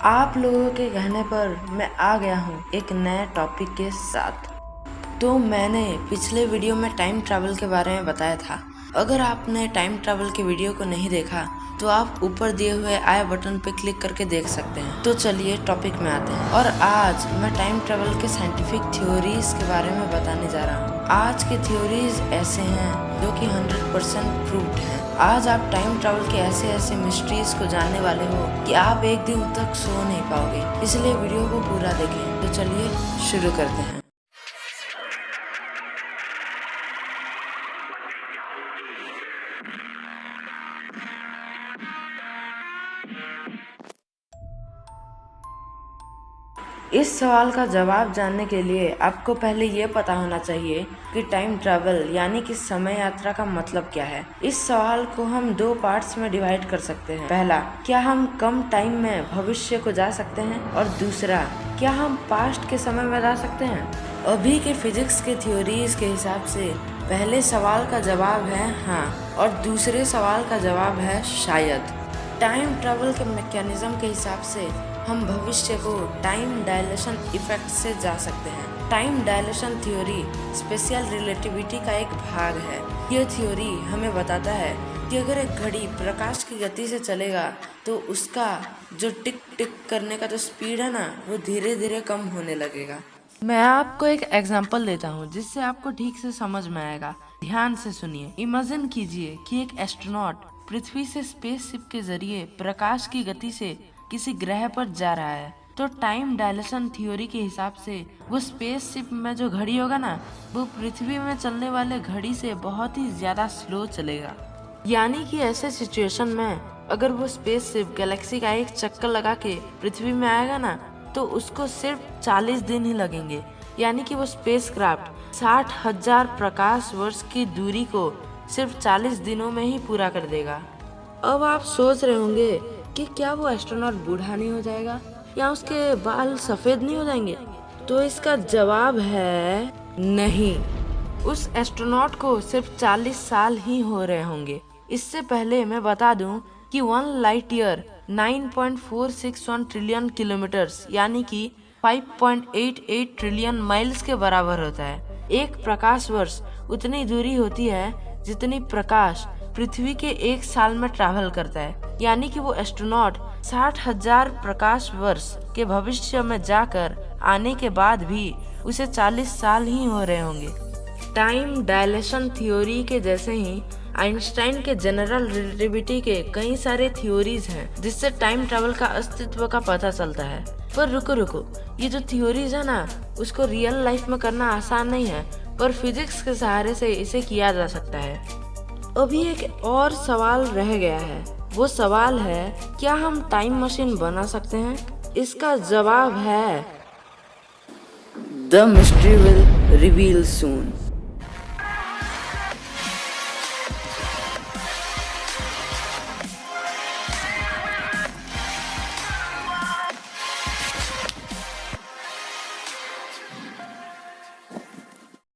आप लोगों के कहने पर मैं आ गया हूँ एक नए टॉपिक के साथ। तो मैंने पिछले वीडियो में टाइम ट्रैवल के बारे में बताया था। अगर आपने टाइम ट्रैवल के वीडियो को नहीं देखा तो आप ऊपर दिए हुए आई बटन पे क्लिक करके देख सकते हैं। तो चलिए टॉपिक में आते हैं। और आज मैं टाइम ट्रैवल के साइंटिफिक थ्योरीज के बारे में बताने जा रहा हूँ। आज के थ्योरीज ऐसे हैं जो कि 100% प्रूव्ड हैं। आज आप टाइम ट्रैवल के ऐसे मिस्ट्रीज को जानने वाले हो कि आप एक दिन तक सो नहीं पाओगे। इसलिए वीडियो को पूरा देखें। तो चलिए शुरू करते हैं। इस सवाल का जवाब जानने के लिए आपको पहले ये पता होना चाहिए कि टाइम ट्रैवल यानी कि समय यात्रा का मतलब क्या है। इस सवाल को हम दो पार्ट्स में डिवाइड कर सकते हैं। पहला, क्या हम कम टाइम में भविष्य को जा सकते हैं, और दूसरा, क्या हम पास्ट के समय में जा सकते हैं। अभी के फिजिक्स के थ्योरीज के हिसाब से पहले सवाल का जवाब है हाँ, और दूसरे सवाल का जवाब है शायद। टाइम ट्रैवल के मैकेनिज्म के हिसाब से हम भविष्य को टाइम डायलेशन इफेक्ट से जा सकते हैं। Time dilation theory special relativity का एक भाग है। यह थ्योरी हमें बताता है कि अगर एक घड़ी प्रकाश की गति से चलेगा तो उसका जो टिक टिक करने का जो स्पीड है ना, वो धीरे धीरे कम होने लगेगा। मैं आपको एक एग्जांपल देता हूँ जिससे आपको ठीक से समझ में आएगा। ध्यान से सुनिए। इमेजिन कीजिए कि एक एस्ट्रोनॉट पृथ्वी से स्पेसशिप के जरिए प्रकाश की गति से किसी ग्रह पर जा रहा है। तो टाइम डायलेशन थ्योरी के हिसाब से वो स्पेसशिप में जो घड़ी होगा ना, वो पृथ्वी में चलने वाले घड़ी से बहुत ही ज्यादा स्लो चलेगा। यानी कि ऐसे सिचुएशन में अगर वो स्पेसशिप गैलेक्सी का एक चक्कर लगा के पृथ्वी में आएगा ना, तो उसको सिर्फ 40 दिन ही लगेंगे। यानी कि वो स्पेसक्राफ्ट 60,000 प्रकाश वर्ष की दूरी को सिर्फ 40 दिनों में ही पूरा कर देगा। अब आप सोच रहे होंगे कि क्या वो एस्ट्रोनॉट बूढ़ा नहीं हो जाएगा या उसके बाल सफेद नहीं हो जाएंगे। तो इसका जवाब है नहीं। उस एस्ट्रोनॉट को सिर्फ 40 साल ही हो रहे होंगे। इससे पहले मैं बता दूं कि 1 लाइट ईयर 9.461 ट्रिलियन किलोमीटर्स यानी कि 5.88 ट्रिलियन माइल्स के बराबर होता है। एक प्रकाश वर्ष उतनी दूरी होती है जितनी प्रकाश पृथ्वी के एक साल में ट्रैवल करता है। यानी कि वो एस्ट्रोनॉट 60,000 प्रकाश वर्ष के भविष्य में जाकर आने के बाद भी उसे 40 साल ही हो रहे होंगे। टाइम डायलेशन थ्योरी के जैसे ही आइंस्टाइन के जनरल रिलेटिविटी के कई सारे थ्योरीज हैं जिससे टाइम ट्रैवल का अस्तित्व का पता चलता है। पर रुको, ये जो थ्योरीज है ना, उसको रियल लाइफ में करना आसान नहीं है, पर फिजिक्स के सहारे से इसे किया जा सकता है। अभी एक और सवाल रह गया है। वो सवाल है, क्या हम टाइम मशीन बना सकते हैं? इसका जवाब है the mystery will reveal soon.